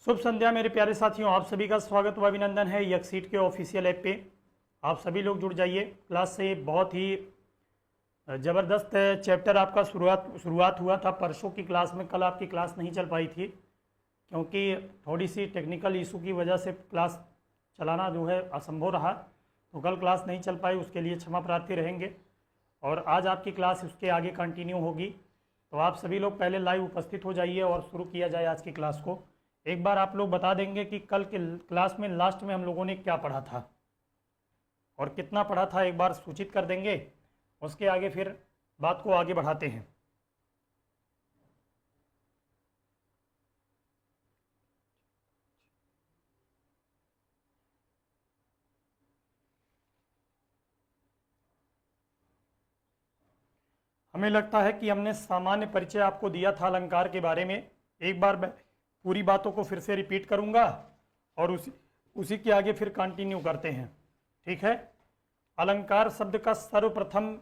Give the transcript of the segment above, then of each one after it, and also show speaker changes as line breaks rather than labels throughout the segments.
शुभ संध्या मेरे प्यारे साथियों, आप सभी का स्वागत व अभिनंदन है यकसीट के ऑफिशियल ऐप पे। आप सभी लोग जुड़ जाइए। क्लास से बहुत ही ज़बरदस्त चैप्टर आपका शुरुआत हुआ था परसों की क्लास में। कल आपकी क्लास नहीं चल पाई थी क्योंकि थोड़ी सी टेक्निकल इशू की वजह से क्लास चलाना जो है असंभव रहा, तो कल क्लास नहीं चल पाई, उसके लिए क्षमा प्रार्थी रहेंगे। और आज आपकी क्लास उसके आगे कंटिन्यू होगी, तो आप सभी लोग पहले लाइव उपस्थित हो जाइए और शुरू किया जाए आज की क्लास को। एक बार आप लोग बता देंगे कि कल के क्लास में लास्ट में हम लोगों ने क्या पढ़ा था और कितना पढ़ा था, एक बार सूचित कर देंगे। उसके आगे फिर बात को आगे बढ़ाते हैं। हमें लगता है कि हमने सामान्य परिचय आपको दिया था अलंकार के बारे में। एक बार मैं पूरी बातों को फिर से रिपीट करूंगा और उसी के आगे फिर कंटिन्यू करते हैं, ठीक है। अलंकार शब्द का सर्वप्रथम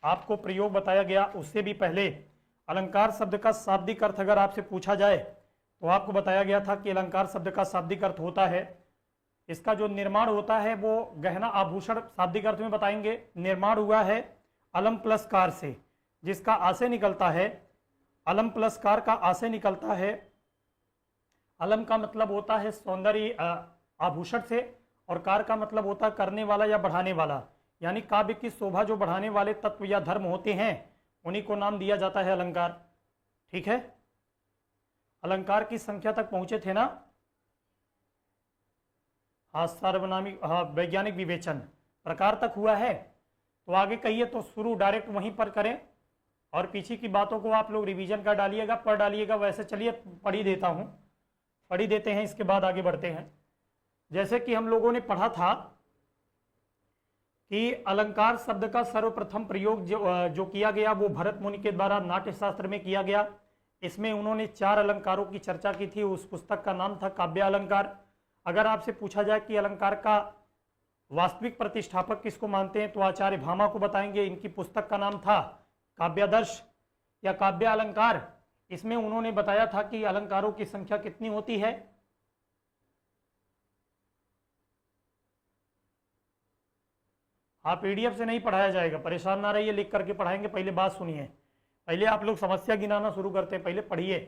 आपको प्रयोग बताया गया। उससे भी पहले अलंकार शब्द का शाब्दिक अर्थ अगर आपसे पूछा जाए तो आपको बताया गया था कि अलंकार शब्द का शाब्दिक अर्थ होता है, इसका जो निर्माण होता है वो गहना आभूषण शाब्दिक अर्थ में बताएंगे। निर्माण हुआ है अलम प्लस कार से, जिसका आशय निकलता है, अलम प्लस कार का आशय निकलता है। अलम का मतलब होता है सौंदर्य आभूषण से, और कार का मतलब होता है करने वाला या बढ़ाने वाला, यानी काव्य की शोभा जो बढ़ाने वाले तत्व या धर्म होते हैं उन्हीं को नाम दिया जाता है अलंकार, ठीक है। अलंकार की संख्या तक पहुंचे थे ना। हाँ, सार्वनामिक, हाँ, वैज्ञानिक विवेचन प्रकार तक हुआ है, तो आगे कहिए तो शुरू डायरेक्ट वहीं पर करें और पीछे की बातों को आप लोग रिवीजन कर डालिएगा, पढ़ डालिएगा। वैसे चलिए पढ़ ही देता हूँ, पढ़ ही देते हैं, इसके बाद आगे बढ़ते हैं। जैसे कि हम लोगों ने पढ़ा था कि अलंकार शब्द का सर्वप्रथम प्रयोग जो किया गया वो भरत मुनि के द्वारा नाट्य शास्त्र में किया गया। इसमें उन्होंने 4 अलंकारों की चर्चा की थी। उस पुस्तक का नाम था काव्य अलंकार। अगर आपसे पूछा जाए कि अलंकार का वास्तविक प्रतिष्ठापक किसको मानते हैं तो आचार्य भामा को बताएंगे। इनकी पुस्तक का नाम था काव्यादर्श या काव्य अलंकार। इसमें उन्होंने बताया था कि अलंकारों की संख्या कितनी होती है। आप पीडीएफ से नहीं पढ़ाया जाएगा, परेशान ना रहिए, लिख करके पढ़ाएंगे। पहले बात सुनिए, पहले आप लोग समस्या गिनाना शुरू करते हैं, पहले पढ़िए।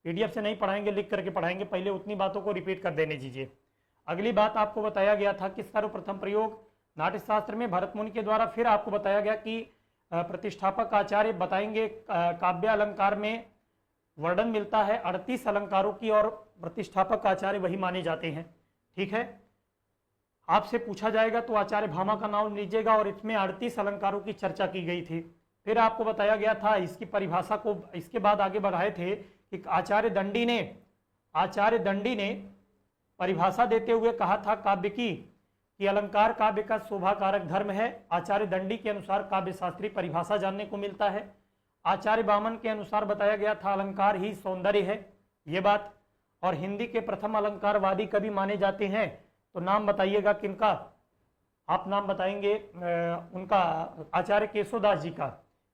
पीडीएफ से नहीं पढ़ाएंगे, लिख करके पढ़ाएंगे। पहले उतनी बातों को रिपीट कर देने दीजिए। अगली बात आपको बताया गया था कि सर्वप्रथम प्रयोग नाट्यशास्त्र में भरत मुनि के द्वारा। फिर आपको बताया गया कि प्रतिष्ठापक आचार्य बताएंगे काव्य अलंकार में वर्णन मिलता है 38 अलंकारों की, और प्रतिष्ठापक आचार्य वही माने जाते हैं, ठीक है। आपसे पूछा जाएगा तो आचार्य भामा का नाम लीजिएगा, और इसमें 38 अलंकारों की चर्चा की गई थी। फिर आपको बताया गया था इसकी परिभाषा को, इसके बाद आगे बढ़ाए थे कि आचार्य दंडी ने परिभाषा देते हुए कहा था काव्य की कि अलंकार काव्य का शोभा कारक धर्म है। आचार्य दंडी के अनुसार काव्य शास्त्रीय परिभाषा जानने को मिलता है। आचार्य वामन के अनुसार बताया गया था अलंकार ही सौंदर्य है, ये बात। और हिंदी के प्रथम अलंकारवादी कवि माने जाते हैं, तो नाम बताइएगा किनका। आप नाम बताएंगे उनका, आचार्य केशवदास जी का।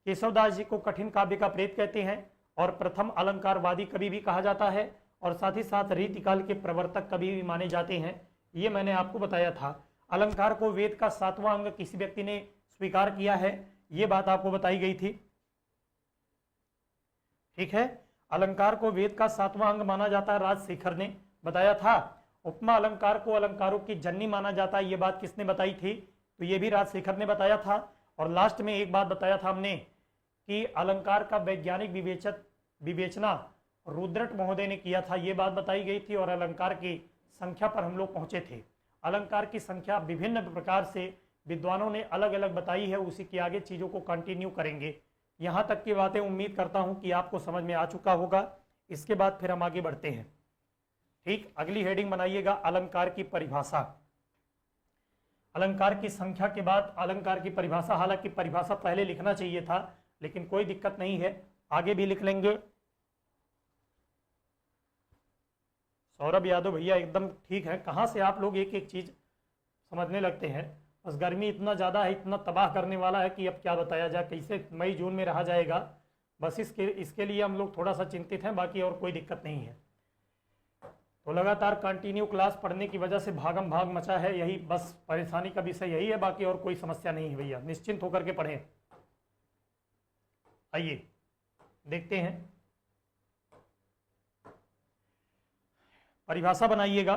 केशवदास जी को कठिन काव्य का प्रेत कहते हैं और प्रथम अलंकारवादी कवि भी कहा जाता है, और साथ ही साथ रीतिकाल के प्रवर्तक कवि भी माने जाते हैं। ये मैंने आपको बताया था। अलंकार को वेद का 7वां अंग किसी व्यक्ति ने स्वीकार किया है, ये बात आपको बताई गई थी, ठीक है। अलंकार को वेद का 7वां अंग माना जाता है, राजशेखर ने बताया था। उपमा अलंकार को अलंकारों की जननी माना जाता है, ये बात किसने बताई थी, तो ये भी राजशेखर ने बताया था। और लास्ट में एक बात बताया था हमने कि अलंकार का वैज्ञानिक विवेचना रुद्रट महोदय ने किया था, ये बात बताई गई थी। और अलंकार की संख्या पर हम लोग पहुंचे थे। अलंकार की संख्या विभिन्न प्रकार से विद्वानों ने अलग अलग बताई है, उसी के आगे चीज़ों को कंटिन्यू करेंगे। यहाँ तक की बातें उम्मीद करता हूँ कि आपको समझ में आ चुका होगा। इसके बाद फिर हम आगे बढ़ते हैं, ठीक। अगली हेडिंग बनाइएगा अलंकार की परिभाषा। अलंकार की संख्या के बाद अलंकार की परिभाषा। हालांकि परिभाषा पहले लिखना चाहिए था, लेकिन कोई दिक्कत नहीं है, आगे भी लिख लेंगे। सौरभ यादव भैया एकदम ठीक है। कहाँ से आप लोग एक एक चीज समझने लगते हैं। बस गर्मी इतना ज़्यादा है, इतना तबाह करने वाला है कि अब क्या बताया जाए, कैसे मई जून में रहा जाएगा। बस इसके लिए हम लोग थोड़ा सा चिंतित हैं, बाकी और कोई दिक्कत नहीं है। तो लगातार कंटिन्यू क्लास पढ़ने की वजह से भागम भाग मचा है, यही बस परेशानी का विषय यही है, बाकी और कोई समस्या नहीं है भैया, निश्चिंत होकर के पढ़ें। आइए देखते हैं, परिभाषा बनाइएगा।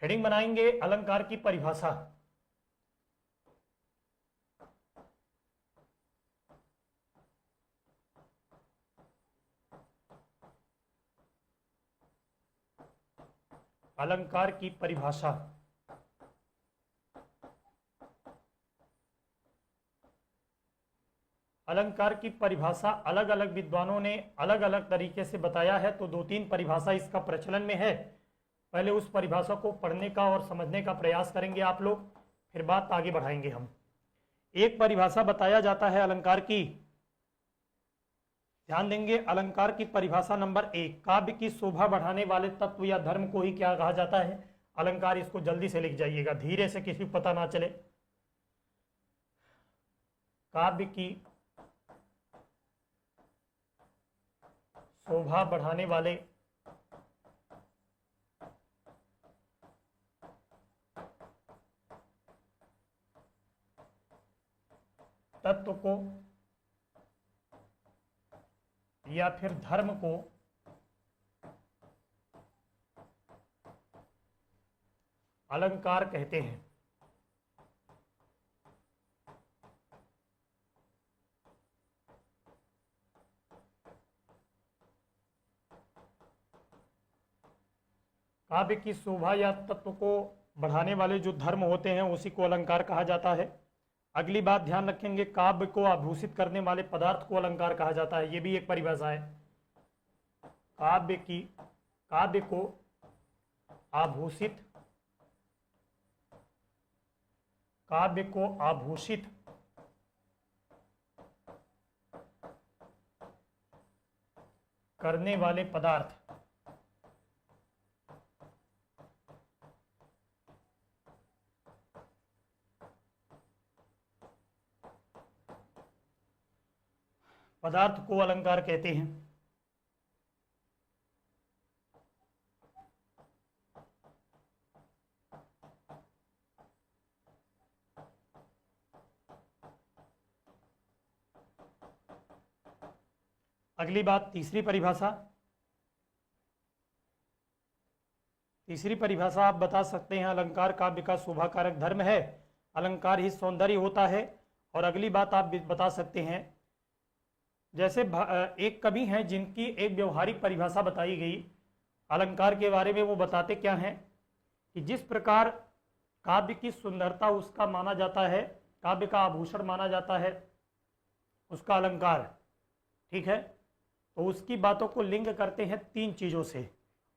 हेडिंग बनाएंगे अलंकार की परिभाषा। अलंकार की परिभाषा। अलंकार की परिभाषा अलग अलग विद्वानों ने अलग अलग तरीके से बताया है, तो 2-3 परिभाषा इसका प्रचलन में है। पहले उस परिभाषा को पढ़ने का और समझने का प्रयास करेंगे आप लोग, फिर बात आगे बढ़ाएंगे हम। एक परिभाषा बताया जाता है अलंकार की, ध्यान देंगे, अलंकार की परिभाषा नंबर 1, काव्य की शोभा बढ़ाने वाले तत्व या धर्म को ही क्या कहा जाता है? अलंकार। इसको जल्दी से लिख जाइएगा, धीरे से, किसी को पता ना चले। काव्य की शोभा बढ़ाने वाले तत्व को या फिर धर्म को अलंकार कहते हैं। काव्य की शोभा या तत्व को बढ़ाने वाले जो धर्म होते हैं उसी को अलंकार कहा जाता है। अगली बात ध्यान रखेंगे, काव्य को आभूषित करने वाले पदार्थ को अलंकार कहा जाता है, ये भी एक परिभाषा है। काव्य को आभूषित करने वाले पदार्थ को अलंकार कहते हैं। अगली बात, तीसरी परिभाषा आप बता सकते हैं, अलंकार काव्य का शोभाकारक धर्म है, अलंकार ही सौंदर्य होता है। और अगली बात आप बता सकते हैं, जैसे एक कवि हैं जिनकी एक व्यवहारिक परिभाषा बताई गई अलंकार के बारे में, वो बताते क्या हैं कि जिस प्रकार काव्य की सुंदरता उसका माना जाता है, काव्य का आभूषण माना जाता है उसका अलंकार, ठीक है, तो उसकी बातों को लिंक करते हैं 3 चीज़ों से,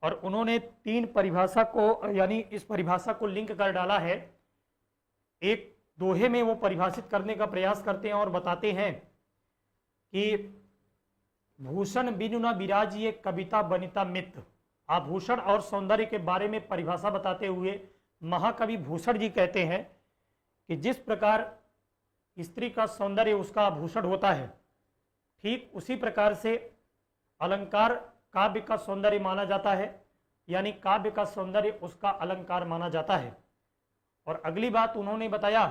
और उन्होंने 3 परिभाषा को, यानी इस परिभाषा को लिंक कर डाला है। एक दोहे में वो परिभाषित करने का प्रयास करते हैं और बताते हैं कि भूषण बिनु न विराजिए कविता बनिता मित्र। आभूषण और सौंदर्य के बारे में परिभाषा बताते हुए महाकवि भूषण जी कहते हैं कि जिस प्रकार स्त्री का सौंदर्य उसका आभूषण होता है, ठीक उसी प्रकार से अलंकार काव्य का सौंदर्य माना जाता है, यानी काव्य का सौंदर्य उसका अलंकार माना जाता है। और अगली बात उन्होंने बताया,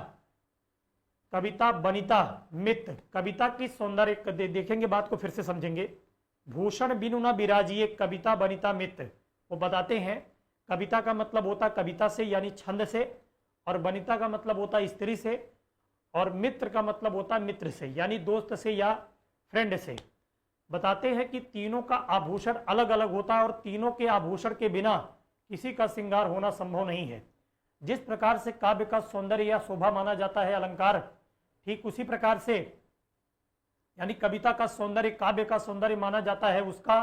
कविता बनिता मित्र, कविता की सौंदर्य देखेंगे, बात को फिर से समझेंगे। भूषण बिनु न विराजिए कविता बनिता मित्र, वो बताते हैं कविता का मतलब होता कविता से यानी छंद से, और बनिता का मतलब होता स्त्री से, और मित्र का मतलब होता मित्र से यानी दोस्त से या फ्रेंड से। बताते हैं कि तीनों का आभूषण अलग अलग होता है और तीनों के आभूषण के बिना किसी का श्रृंगार होना संभव नहीं है। जिस प्रकार से काव्य का सौंदर्य या शोभा माना जाता है अलंकार, ठीक उसी प्रकार से यानी कविता का सौंदर्य काव्य का सौंदर्य माना जाता है उसका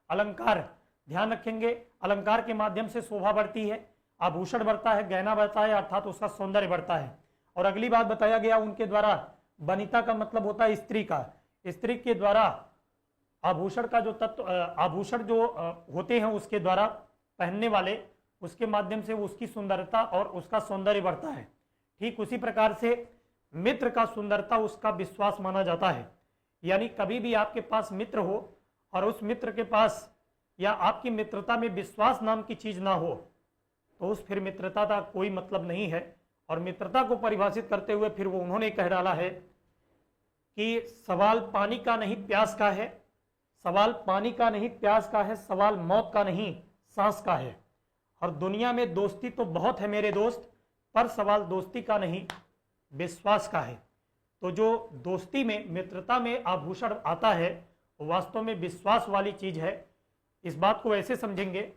अलंकार। ध्यान रखेंगे, अलंकार के माध्यम से शोभा बढ़ती है, आभूषण बढ़ता है, गहना बढ़ता है, अर्थात उसका सौंदर्य बढ़ता है। और अगली बात बताया गया उनके द्वारा, बनिता का मतलब होता है स्त्री का, स्त्री के द्वारा आभूषण का जो तत्व, आभूषण जो होते हैं उसके द्वारा पहनने वाले, उसके माध्यम से उसकी सुंदरता और उसका सौंदर्य बढ़ता है। ठीक उसी प्रकार से मित्र का सुंदरता उसका विश्वास माना जाता है, यानी कभी भी आपके पास मित्र हो और उस मित्र के पास या आपकी मित्रता में विश्वास नाम की चीज ना हो, तो उस फिर मित्रता का कोई मतलब नहीं है। और मित्रता को परिभाषित करते हुए फिर वो उन्होंने कह डाला है कि सवाल पानी का नहीं प्यास का है, सवाल पानी का नहीं प्यास का है, सवाल मौत का नहीं सांस का है। और दुनिया में दोस्ती तो बहुत है मेरे दोस्त, पर सवाल दोस्ती का नहीं विश्वास का है। तो जो दोस्ती में मित्रता में आभूषण आता है वो वास्तव में विश्वास वाली चीज है। इस बात को ऐसे समझेंगे,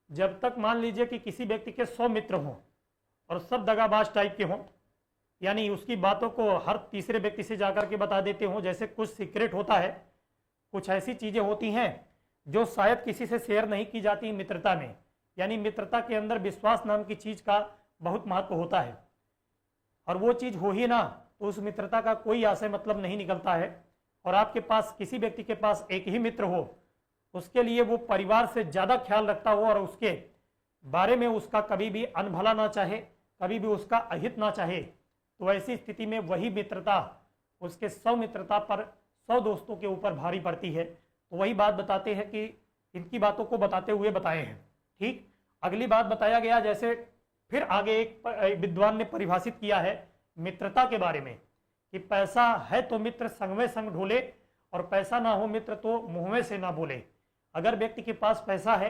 जब तक मान लीजिए कि किसी व्यक्ति के 100 मित्र हों और सब दगाबाज टाइप के हों, यानी उसकी बातों को हर तीसरे व्यक्ति से जाकर के बता देते हों, जैसे कुछ सीक्रेट होता है, कुछ ऐसी चीजें होती हैं जो शायद किसी से शेयर नहीं की जाती मित्रता में। यानी मित्रता के अंदर विश्वास नाम की चीज का बहुत महत्व होता है, और वो चीज हो ही ना तो उस मित्रता का कोई आशय मतलब नहीं निकलता है। और आपके पास किसी व्यक्ति के पास एक ही मित्र हो, उसके लिए वो परिवार से ज्यादा ख्याल रखता हो और उसके बारे में उसका कभी भी अनभला ना चाहे, कभी भी उसका अहित ना चाहे, तो ऐसी स्थिति में वही मित्रता उसके 100 मित्रता पर 100 दोस्तों के ऊपर भारी पड़ती है। तो वही बात बताते हैं कि इनकी बातों को बताते हुए बताए हैं। ठीक, अगली बात बताया गया, जैसे फिर आगे एक विद्वान ने परिभाषित किया है मित्रता के बारे में कि पैसा है तो मित्र संग में संग ढोले, और पैसा ना हो मित्र तो मुंह में से ना बोले। अगर व्यक्ति के पास पैसा है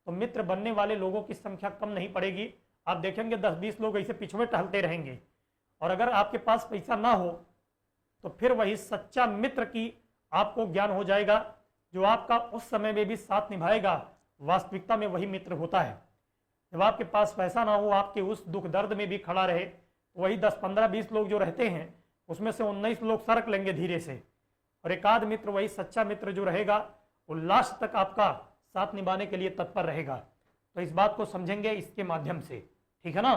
तो मित्र बनने वाले लोगों की संख्या कम नहीं पड़ेगी। आप देखेंगे 10-20 लोग ऐसे पीछे में टहलते रहेंगे। और अगर आपके पास पैसा ना हो तो फिर वही सच्चा मित्र की आपको ज्ञान हो जाएगा, जो आपका उस समय में भी साथ निभाएगा। वास्तविकता में वही मित्र होता है। जब आपके पास पैसा ना हो, आपके उस दुख दर्द में भी खड़ा रहे, वही 10, 15, 20 लोग जो रहते हैं उसमें से 19 लोग सरक लेंगे धीरे से, और एक आध मित्र, वही सच्चा मित्र जो रहेगा, वो लास्ट तक आपका साथ निभाने के लिए तत्पर रहेगा। तो इस बात को समझेंगे इसके माध्यम से, ठीक है ना।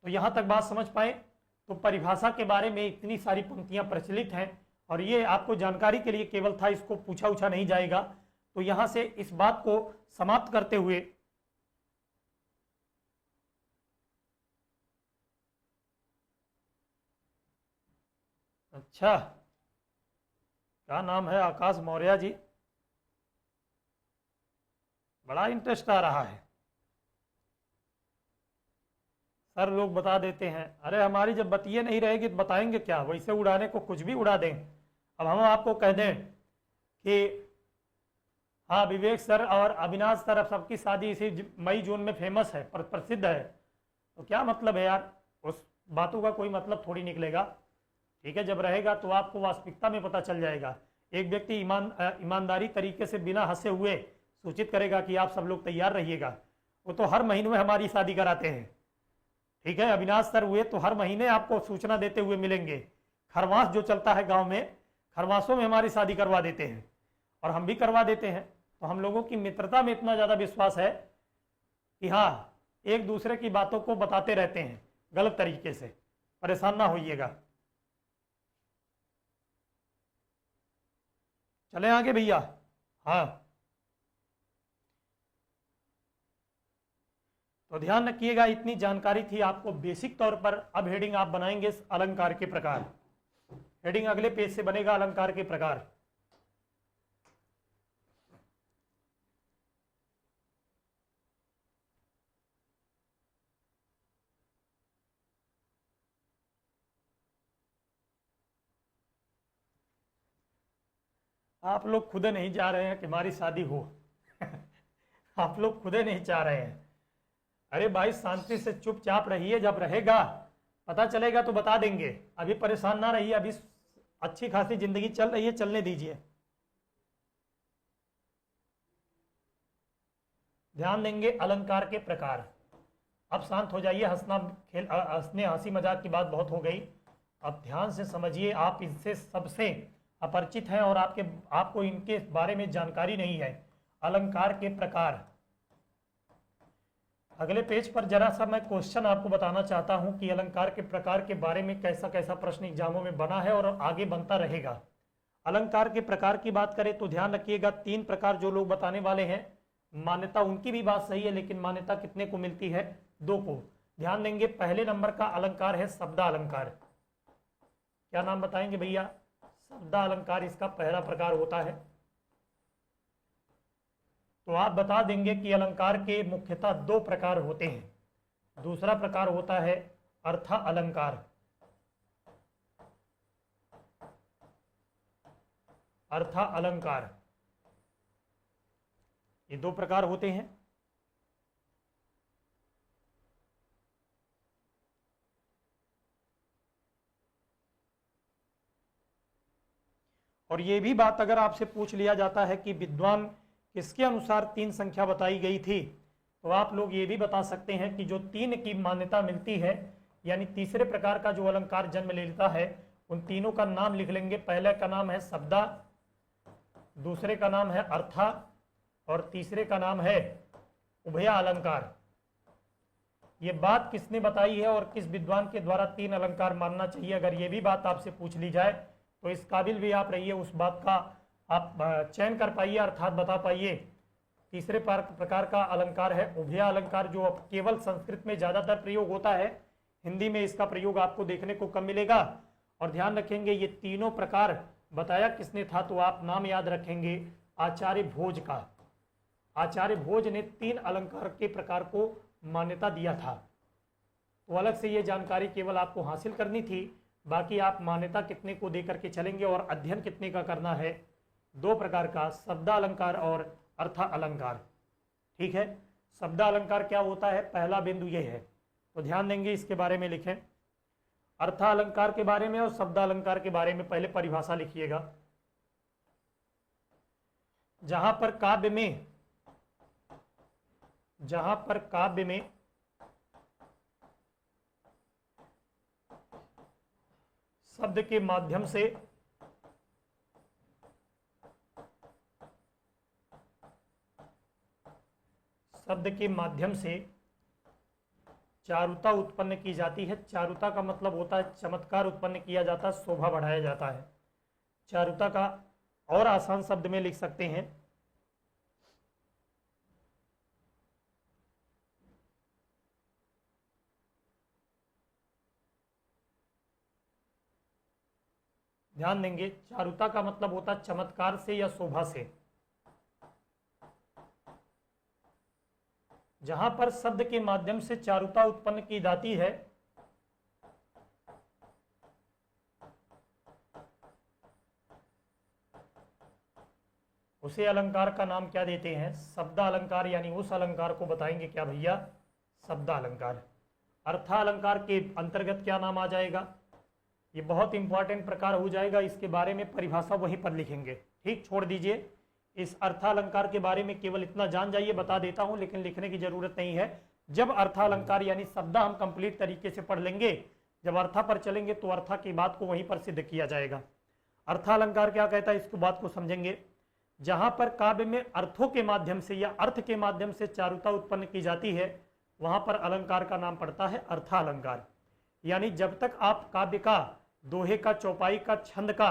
तो यहां तक बात समझ पाए। तो परिभाषा के बारे में इतनी सारी पंक्तियां प्रचलित हैं, और ये आपको जानकारी के लिए केवल था, इसको पूछा उछा नहीं जाएगा। तो यहां से इस बात को समाप्त करते हुए अच्छा, क्या नाम है? आकाश मौर्य जी, बड़ा इंटरेस्ट आ रहा है। सर लोग बता देते हैं, अरे हमारी जब बतिये नहीं रहेगी तो बताएंगे क्या, वैसे उड़ाने को कुछ भी उड़ा दें। अब हम आपको कह दें कि हाँ विवेक सर और अविनाश सर, अब सबकी शादी इसी मई जून में फेमस है, प्रसिद्ध है, तो क्या मतलब है यार, उस बातों का कोई मतलब थोड़ी निकलेगा। ठीक है, जब रहेगा तो आपको वास्तविकता में पता चल जाएगा। एक व्यक्ति ईमानदारी तरीके से बिना हंसे हुए सूचित करेगा कि आप सब लोग तैयार रहिएगा, वो तो हर महीने में हमारी शादी कराते हैं। ठीक है, अविनाश सर हुए तो हर महीने आपको सूचना देते हुए मिलेंगे। खरवास जो चलता है गांव में, खरवासों में हमारी शादी करवा देते हैं, और हम भी करवा देते हैं। तो हम लोगों की मित्रता में इतना ज़्यादा विश्वास है कि हाँ, एक दूसरे की बातों को बताते रहते हैं गलत तरीके से। परेशान ना होइएगा। चले आगे भैया। हाँ, तो ध्यान रखिएगा, इतनी जानकारी थी आपको बेसिक तौर पर। अब हेडिंग आप बनाएंगे अलंकार के प्रकार। हेडिंग अगले पेज से बनेगा अलंकार के प्रकार। आप लोग खुद नहीं चाह रहे हैं कि हमारी शादी हो आप लोग खुद नहीं चाह रहे हैं। अरे भाई शांति से चुपचाप रहिए, जब रहेगा पता चलेगा तो बता देंगे। अभी परेशान ना रहिए, अभी अच्छी खासी जिंदगी चल रही है, चलने दीजिए। ध्यान देंगे अलंकार के प्रकार। अब शांत हो जाइए, हंसने हंसी मजाक की बात बहुत हो गई। अब ध्यान से समझिए, आप इनसे सबसे अपरिचित हैं और आपको इनके बारे में जानकारी नहीं है। अलंकार के प्रकार, अगले पेज पर जरा सा मैं क्वेश्चन आपको बताना चाहता हूं कि अलंकार के प्रकार के बारे में कैसा कैसा प्रश्न एग्जामों में बना है और आगे बनता रहेगा। अलंकार के प्रकार की बात करें तो ध्यान रखिएगा, 3 प्रकार जो लोग बताने वाले हैं, मान्यता उनकी भी बात सही है, लेकिन मान्यता कितने को मिलती है? 2 को। ध्यान देंगे, पहले नंबर का अलंकार है शब्दालंकार। क्या नाम बताएंगे भैया? शब्दालंकार इसका पहला प्रकार होता है। तो आप बता देंगे कि अलंकार के मुख्यतः दो प्रकार होते हैं। दूसरा प्रकार होता है अर्थ अलंकार। अर्थ अलंकार, ये दो प्रकार होते हैं। और ये भी बात अगर आपसे पूछ लिया जाता है कि विद्वान किसके अनुसार तीन संख्या बताई गई थी, तो आप लोग ये भी बता सकते हैं कि जो तीन की मान्यता मिलती है, यानी तीसरे प्रकार का जो अलंकार जन्म लेता है, उन तीनों का नाम लिख लेंगे। पहले का नाम है शब्दा, दूसरे का नाम है अर्था, और तीसरे का नाम है उभया अलंकार। ये बात किसने बताई है और किस विद्वान के द्वारा तीन अलंकार मानना चाहिए, अगर ये भी बात आपसे पूछ ली जाए तो इस काबिल भी आप रहिए, उस बात का आप चयन कर पाइए, अर्थात बता पाइए। तीसरे प्रकार का अलंकार है उभया अलंकार, जो केवल संस्कृत में ज़्यादातर प्रयोग होता है, हिंदी में इसका प्रयोग आपको देखने को कम मिलेगा। और ध्यान रखेंगे ये तीनों प्रकार बताया किसने था, तो आप नाम याद रखेंगे आचार्य भोज का। आचार्य भोज ने तीन अलंकार के प्रकार को मान्यता दिया था। तो अलग से ये जानकारी केवल आपको हासिल करनी थी, बाकी आप मान्यता कितने को देकर के चलेंगे और अध्ययन कितने का करना है, दो प्रकार का, शब्दालंकार और अर्थ अलंकार। ठीक है, शब्दालंकार क्या होता है, पहला बिंदु ये है, तो ध्यान देंगे इसके बारे में लिखें। अर्थ अलंकार के बारे में और शब्दालंकार के बारे में पहले परिभाषा लिखिएगा। जहां पर काव्य में शब्द के माध्यम से चारुता उत्पन्न की जाती है। चारुता का मतलब होता है चमत्कार उत्पन्न किया जाता है, शोभा बढ़ाया जाता है। चारुता का और आसान शब्द में लिख सकते हैं ध्यान देंगे, चारुता का मतलब होता है चमत्कार से या शोभा से। जहां पर शब्द के माध्यम से चारुता उत्पन्न की जाती है, उसे अलंकार का नाम क्या देते हैं, शब्दालंकार, यानी उस अलंकार को बताएंगे क्या भैया, शब्दालंकार। अर्थालंकार के अंतर्गत क्या नाम आ जाएगा, ये बहुत इंपॉर्टेंट प्रकार हो जाएगा, इसके बारे में परिभाषा वहीं पर लिखेंगे। ठीक, छोड़ दीजिए, इस अर्थालंकार के बारे में केवल इतना जान जाइए, बता देता हूं, लेकिन लिखने की जरूरत नहीं है। जब अर्थालंकार यानी शब्द हम कंप्लीट तरीके से पढ़ लेंगे, जब अर्था पर चलेंगे तो अर्था की बात को वहीं पर सिद्ध किया जाएगा। अर्थालंकार क्या कहता है, इसको बात को समझेंगे। जहां पर काव्य में अर्थों के माध्यम से या अर्थ के माध्यम से चारुता उत्पन्न की जाती है, वहां पर अलंकार का नाम पड़ता है अर्थालंकार। यानी जब तक आप काव्य का, दोहे का, चौपाई का, छंद का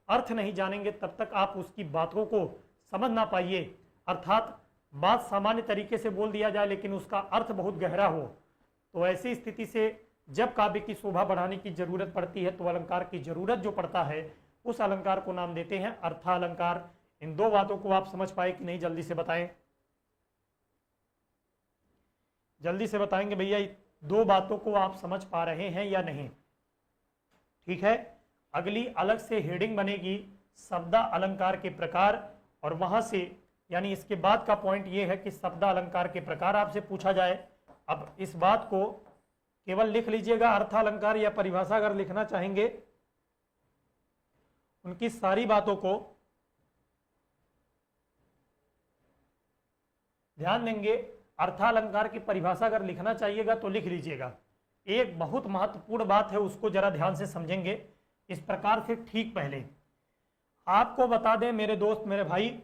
अर्थ नहीं जानेंगे, तब तक आप उसकी बातों को समझ ना पाइए। अर्थात बात सामान्य तरीके से बोल दिया जाए लेकिन उसका अर्थ बहुत गहरा हो, तो ऐसी स्थिति से जब काव्य की शोभा बढ़ाने की जरूरत पड़ती है, तो अलंकार की जरूरत जो पड़ता है, उस अलंकार को नाम देते हैं अर्थालंकार। इन दो बातों को आप समझ पाए कि नहीं, जल्दी से बताएं, जल्दी से बताएंगे भैया, दो बातों को आप समझ पा रहे हैं या नहीं। ठीक है, अगली अलग से हेडिंग बनेगी शब्दा अलंकार के प्रकार, और वहां से यानी इसके बाद का पॉइंट ये है कि शब्दा अलंकार के प्रकार आपसे पूछा जाए। अब इस बात को केवल लिख लीजिएगा, अर्थालंकार या परिभाषा अगर लिखना चाहेंगे, उनकी सारी बातों को ध्यान देंगे। अर्थालंकार की परिभाषा अगर लिखना चाहिएगा तो लिख लीजिएगा। एक बहुत महत्वपूर्ण बात है, उसको जरा ध्यान से समझेंगे इस प्रकार से। ठीक, पहले आपको बता दें मेरे दोस्त, मेरे भाई,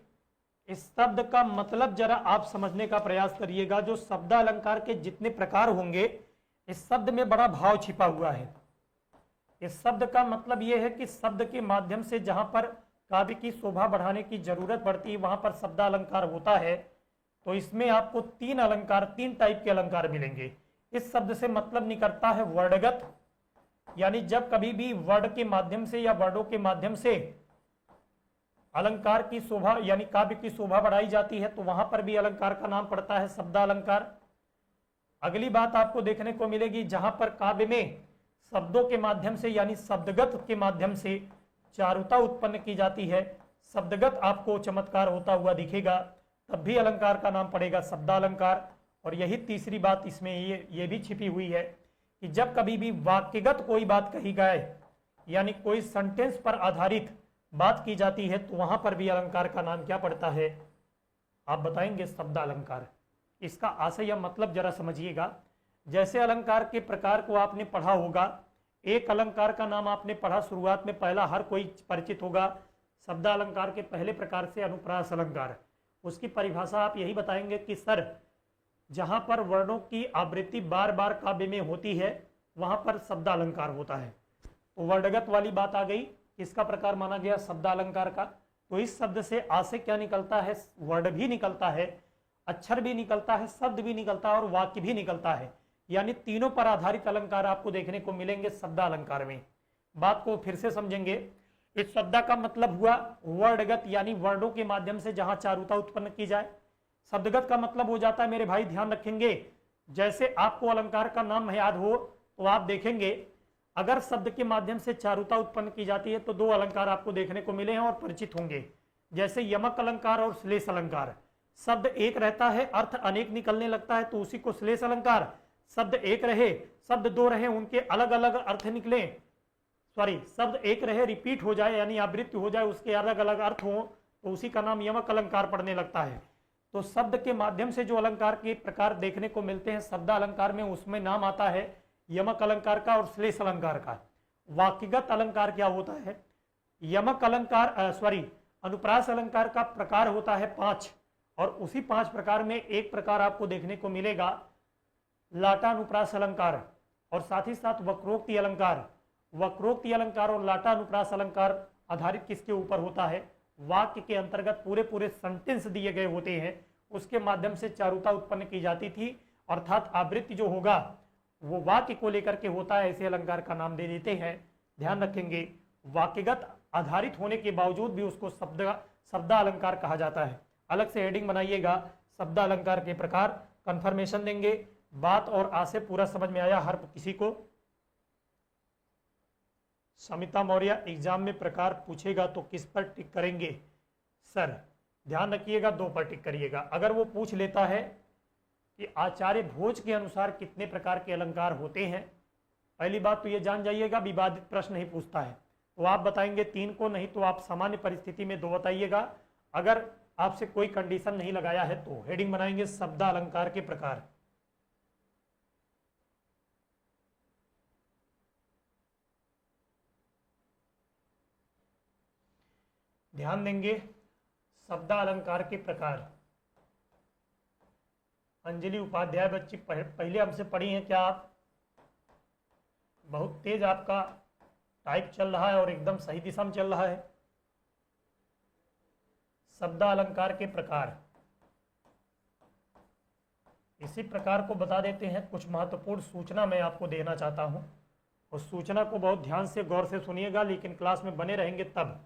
इस शब्द का मतलब जरा आप समझने का प्रयास करिएगा। जो शब्दालंकार के जितने प्रकार होंगे, इस शब्द में बड़ा भाव छिपा हुआ है। इस शब्द का मतलब यह है कि शब्द के माध्यम से जहां पर काव्य की शोभा बढ़ाने की जरूरत पड़ती है, वहां पर शब्दालंकार होता है। तो इसमें आपको तीन अलंकार, तीन टाइप के अलंकार मिलेंगे। इस शब्द से मतलब निकलता है वर्डगत, यानी जब कभी भी वर्ड के माध्यम से या वर्डों के माध्यम से अलंकार की शोभा यानी काव्य की शोभा बढ़ाई जाती है तो वहां पर भी अलंकार का नाम पड़ता है शब्दालंकार। अगली बात आपको देखने को मिलेगी, जहां पर काव्य में शब्दों के माध्यम से यानी शब्दगत के माध्यम से चारुता उत्पन्न की जाती है, शब्दगत आपको चमत्कार होता हुआ दिखेगा, तब भी अलंकार का नाम पड़ेगा शब्दालंकार। और यही तीसरी बात इसमें ये भी छिपी हुई है कि जब कभी भी वाक्यगत कोई बात कही जाए यानी कोई सेंटेंस पर आधारित बात की जाती है तो वहां पर भी अलंकार का नाम क्या पड़ता है, आप बताएंगे शब्दालंकार। इसका आशय या मतलब जरा समझिएगा। जैसे अलंकार के प्रकार को आपने पढ़ा होगा, एक अलंकार का नाम आपने पढ़ा, शुरुआत में पहला हर कोई परिचित होगा शब्दालंकार के पहले प्रकार से अनुप्रास अलंकार। उसकी परिभाषा आप यही बताएंगे कि सर जहां पर वर्णों की आवृत्ति बार बार काव्य में होती है वहां पर शब्दालंकार होता है। तो वर्णगत वाली बात आ गई, किसका प्रकार माना गया, शब्दालंकार का। तो इस शब्द से आशय क्या निकलता है, वर्ण भी निकलता है, अक्षर भी निकलता है, शब्द भी निकलता है और वाक्य भी निकलता है, यानी तीनों पर आधारित अलंकार आपको देखने को मिलेंगे शब्दालंकार में। बात को फिर से समझेंगे। इस शब्द का मतलब हुआ वर्णगत यानी वर्णों के माध्यम से जहां चारुता उत्पन्न की जाए। शब्दगत का मतलब हो जाता है, मेरे भाई ध्यान रखेंगे, जैसे आपको अलंकार का नाम याद हो तो आप देखेंगे अगर शब्द के माध्यम से चारुता उत्पन्न की जाती है तो दो अलंकार आपको देखने को मिले हैं और परिचित होंगे, जैसे यमक अलंकार और श्लेष अलंकार। शब्द एक रहता है, अर्थ अनेक निकलने लगता है तो उसी को श्लेष अलंकार। शब्द एक रहे, शब्द दो रहे, उनके अलग अलग अर्थ निकले, शब्द एक रहे रिपीट हो जाए यानी आवृत्ति हो जाए, उसके अलग अलग अर्थ हो तो उसी का नाम यमक अलंकार पड़ने लगता है। तो शब्द के माध्यम से जो अलंकार के प्रकार देखने को मिलते हैं शब्दालंकार में, उसमें नाम आता है यमक अलंकार का और श्लेष अलंकार का। वाक्यगत अलंकार क्या होता है, यमक अलंकार अनुप्रास अलंकार का प्रकार होता है 5 और उसी 5 प्रकार में एक प्रकार आपको देखने को मिलेगा लाटानुप्रास अलंकार और साथ ही साथ वक्रोक्ति अलंकार। वक्रोक्ति अलंकार और लाटानुप्रास अलंकार आधारित किसके ऊपर होता है, वाक्य के अंतर्गत पूरे पूरे सेंटेंस दिए गए होते हैं, उसके माध्यम से चारुता उत्पन्न की जाती थी, अर्थात आवृत्ति जो होगा वो वाक्य को लेकर के होता है, ऐसे अलंकार का नाम दे देते हैं। ध्यान रखेंगे, वाक्यगत आधारित होने के बावजूद भी उसको शब्दालंकार कहा जाता है। अलग से हेडिंग बनाइएगा, शब्दालंकार के प्रकार, कंफर्मेशन देंगे। बात और आशय पूरा समझ में आया हर किसी को। समिता मौर्य एग्जाम में प्रकार पूछेगा तो किस पर टिक करेंगे सर, ध्यान रखिएगा 2 पर टिक करिएगा। अगर वो पूछ लेता है कि आचार्य भोज के अनुसार कितने प्रकार के अलंकार होते हैं, पहली बात तो ये जान जाइएगा विवादित प्रश्न नहीं पूछता है, तो आप बताएंगे 3 को, नहीं तो आप सामान्य परिस्थिति में 2 बताइएगा। अगर आपसे कोई कंडीशन नहीं लगाया है तो हेडिंग बनाएंगे शब्दालंकार के प्रकार। ध्यान देंगे, शब्दालंकार के प्रकार। अंजलि उपाध्याय बच्ची पहले हमसे पढ़ी हैं क्या आप? बहुत तेज आपका टाइप चल रहा है और एकदम सही दिशा में चल रहा है। शब्दालंकार के प्रकार, इसी प्रकार को बता देते हैं। कुछ महत्वपूर्ण सूचना मैं आपको देना चाहता हूं, उस सूचना को बहुत ध्यान से गौर से सुनिएगा, लेकिन क्लास में बने रहेंगे तब,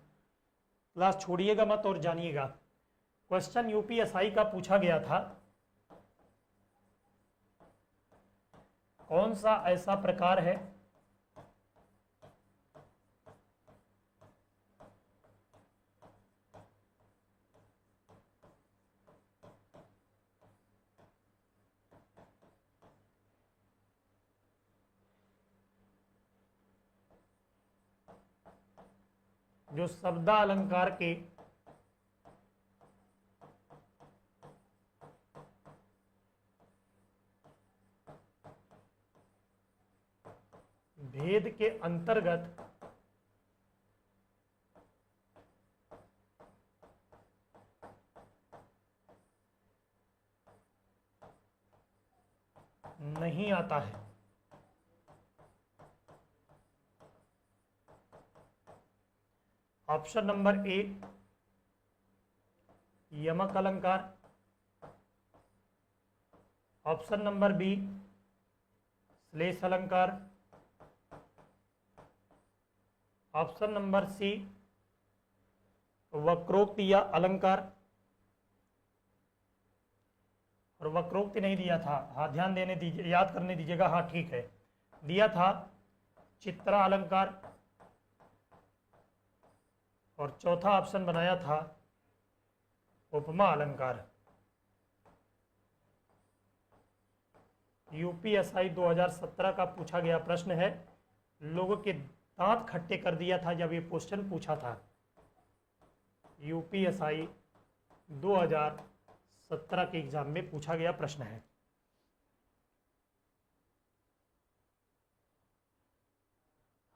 क्लास छोड़िएगा मत और जानिएगा। क्वेश्चन यूपीएसआई का पूछा गया था, कौन सा ऐसा प्रकार है जो शब्दालंकार के भेद के अंतर्गत नहीं आता है। ऑप्शन नंबर ए यमक अलंकार, ऑप्शन नंबर बी श्लेष अलंकार, ऑप्शन नंबर सी वक्रोक्ति या अलंकार, और वक्रोक्ति नहीं दिया था, हाँ ध्यान देने दीजिए, याद करने दीजिएगा, हाँ ठीक है, दिया था चित्रा अलंकार, और चौथा ऑप्शन बनाया था उपमा अलंकार। यूपीएसआई 2017 का पूछा गया प्रश्न है, लोगों के दांत खट्टे कर दिया था जब ये क्वेश्चन पूछा था। यूपीएसआई 2017 के एग्जाम में पूछा गया प्रश्न है।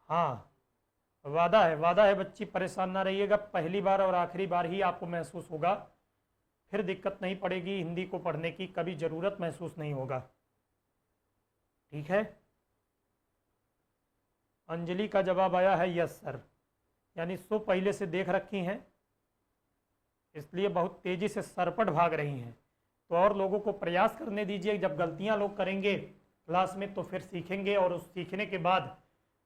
हाँ वादा है बच्ची, परेशान ना रहिएगा, पहली बार और आखिरी बार ही आपको महसूस होगा, फिर दिक्कत नहीं पड़ेगी हिंदी को पढ़ने की, कभी ज़रूरत महसूस नहीं होगा, ठीक है। अंजलि का जवाब आया है यस सर, यानी सो पहले से देख रखी हैं, इसलिए बहुत तेज़ी से सरपट भाग रही हैं। तो और लोगों को प्रयास करने दीजिए, जब गलतियां लोग करेंगे क्लास में तो फिर सीखेंगे, और उस सीखने के बाद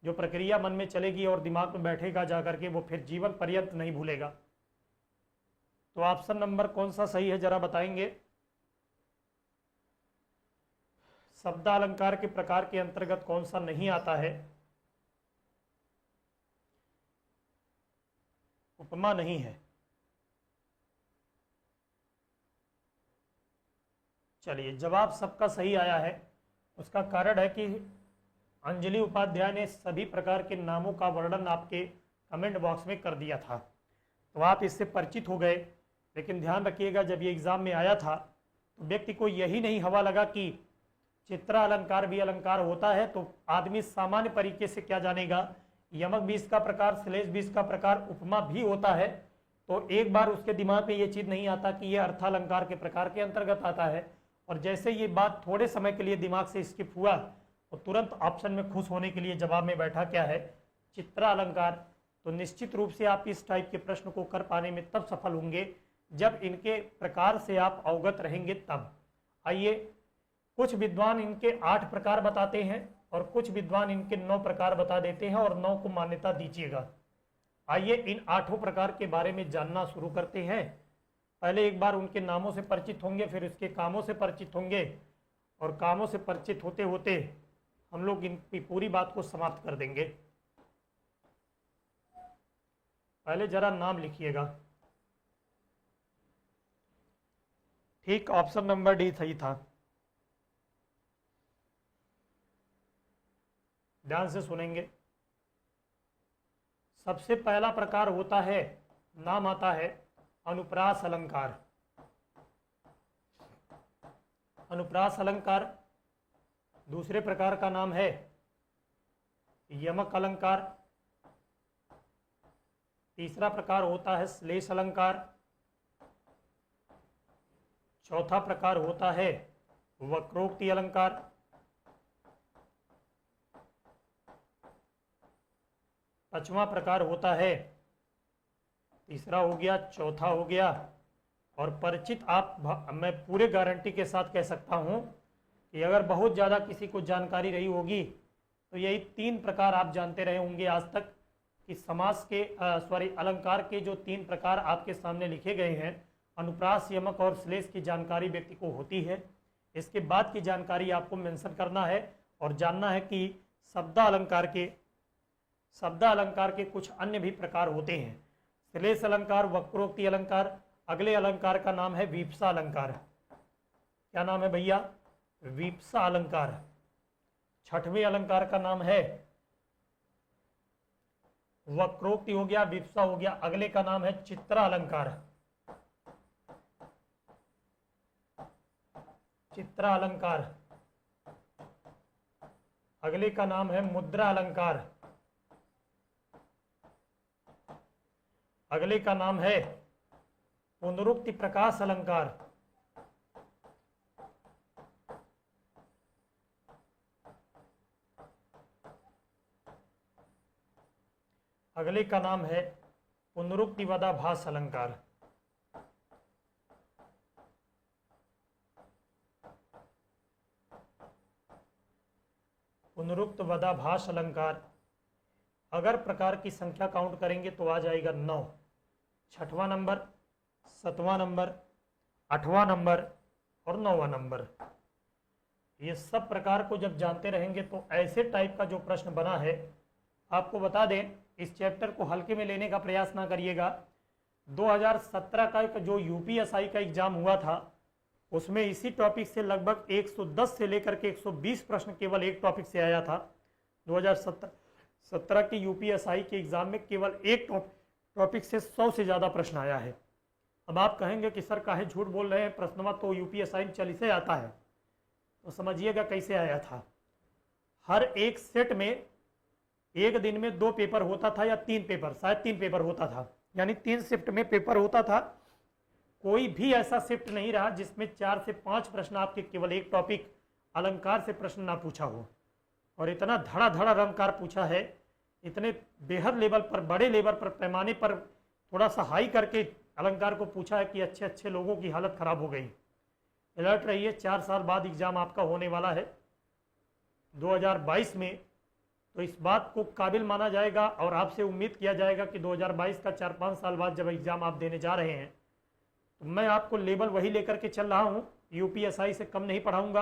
जो प्रक्रिया मन में चलेगी और दिमाग में बैठेगा जा करके, वो फिर जीवन पर्यंत नहीं भूलेगा। तो ऑप्शन नंबर कौन सा सही है जरा बताएंगे। शब्दालंकार के प्रकार के अंतर्गत कौन सा नहीं आता है। उपमा नहीं है। चलिए जवाब सबका सही आया है, उसका कारण है कि अंजलि उपाध्याय ने सभी प्रकार के नामों का वर्णन आपके कमेंट बॉक्स में कर दिया था, तो आप इससे परिचित हो गए। लेकिन ध्यान रखिएगा, जब ये एग्जाम में आया था तो व्यक्ति को यही नहीं हवा लगा कि चित्रा अलंकार भी अलंकार होता है, तो आदमी सामान्य तरीके से क्या जानेगा, यमक भी इसका प्रकार, श्लेष भी इसका प्रकार, उपमा भी होता है। तो एक बार उसके दिमाग में ये चीज़ नहीं आता कि ये अर्थालंकार के प्रकार के अंतर्गत आता है, और जैसे ये बात थोड़े समय के लिए दिमाग से स्किप हुआ तो तुरंत ऑप्शन में खुश होने के लिए जवाब में बैठा क्या है, चित्रा अलंकार। तो निश्चित रूप से आप इस टाइप के प्रश्न को कर पाने में तब सफल होंगे जब इनके प्रकार से आप अवगत रहेंगे तब। आइए, कुछ विद्वान इनके 8 प्रकार बताते हैं और कुछ विद्वान इनके 9 प्रकार बता देते हैं, और 9 को मान्यता दीजिएगा। आइए इन 8 प्रकार के बारे में जानना शुरू करते हैं। पहले एक बार उनके नामों से परिचित होंगे, फिर उसके कामों से परिचित होंगे, और कामों से परिचित होते होते हम लोग इनकी पूरी बात को समाप्त कर देंगे। पहले जरा नाम लिखिएगा। ठीक, ऑप्शन नंबर डी सही था। ध्यान से सुनेंगे। सबसे पहला प्रकार होता है, नाम आता है अनुप्रास अलंकार। अनुप्रास अलंकार। दूसरे प्रकार का नाम है यमक अलंकार। तीसरा प्रकार होता है श्लेष अलंकार। चौथा प्रकार होता है वक्रोक्ति अलंकार। पांचवा प्रकार होता है, तीसरा हो गया, चौथा हो गया, और परिचित आप मैं पूरे गारंटी के साथ कह सकता हूं कि अगर बहुत ज़्यादा किसी को जानकारी रही होगी तो यही 3 प्रकार आप जानते रहे होंगे आज तक कि समास के अलंकार के जो 3 प्रकार आपके सामने लिखे गए हैं, अनुप्रास, यमक और श्लेष की जानकारी व्यक्ति को होती है। इसके बाद की जानकारी आपको मेंशन करना है और जानना है कि शब्द अलंकार के कुछ अन्य भी प्रकार होते हैं। श्लेष अलंकार, वक्रोक्ति अलंकार। अगले अलंकार का नाम है वीप्सा अलंकार। क्या नाम है भैया? वीप्सा अलंकार। छठवें अलंकार का नाम है वक्रोक्ति हो गया, वीप्सा हो गया। अगले का नाम है चित्रा अलंकार। चित्रा अलंकार। अगले का नाम है मुद्रा अलंकार। अगले का नाम है पुनरुक्ति प्रकाश अलंकार। अगले का नाम है पुनरुक्ति वदाभास अलंकार। पुनरुक्त वदाभास अलंकार। अगर प्रकार की संख्या काउंट करेंगे तो आ जाएगा 9। 6वां नंबर, 7वां नंबर, 8वां नंबर और 9वां नंबर। ये सब प्रकार को जब जानते रहेंगे तो ऐसे टाइप का जो प्रश्न बना है, आपको बता दें इस चैप्टर को हल्के में लेने का प्रयास ना करिएगा। 2017 का एक जो यूपीएसआई का एग्जाम हुआ था उसमें इसी टॉपिक से लगभग 110 से लेकर के 120 प्रश्न केवल एक टॉपिक से आया था। 2017 के यूपीएसआई के एग्जाम में केवल एक टॉपिक से 100 से ज़्यादा प्रश्न आया है। अब आप कहेंगे कि सर काहे झूठ बोल रहे हैं, प्रश्नवा तो यूपीएसआई में 40 से आता है। तो समझिएगा कैसे आया था। हर एक सेट में एक दिन में 2 पेपर होता था या 3 पेपर, शायद 3 पेपर होता था, यानी 3 शिफ्ट में पेपर होता था। कोई भी ऐसा शिफ्ट नहीं रहा जिसमें 4 से 5 प्रश्न आपके केवल एक टॉपिक अलंकार से प्रश्न ना पूछा हो। और इतना धड़ाधड़ अलंकार पूछा है, इतने बेहद लेवल पर, बड़े लेवल पर, पैमाने पर थोड़ा सा हाई करके अलंकार को पूछा है कि अच्छे अच्छे लोगों की हालत खराब हो गई। अलर्ट रहिए, 4 साल बाद एग्जाम आपका होने वाला है 2022 में। तो इस बात को काबिल माना जाएगा और आपसे उम्मीद किया जाएगा कि 2022 का 4-5 साल बाद जब एग्ज़ाम आप देने जा रहे हैं तो मैं आपको लेवल वही लेकर के चल रहा हूँ, यूपीएसआई से कम नहीं पढ़ाऊँगा।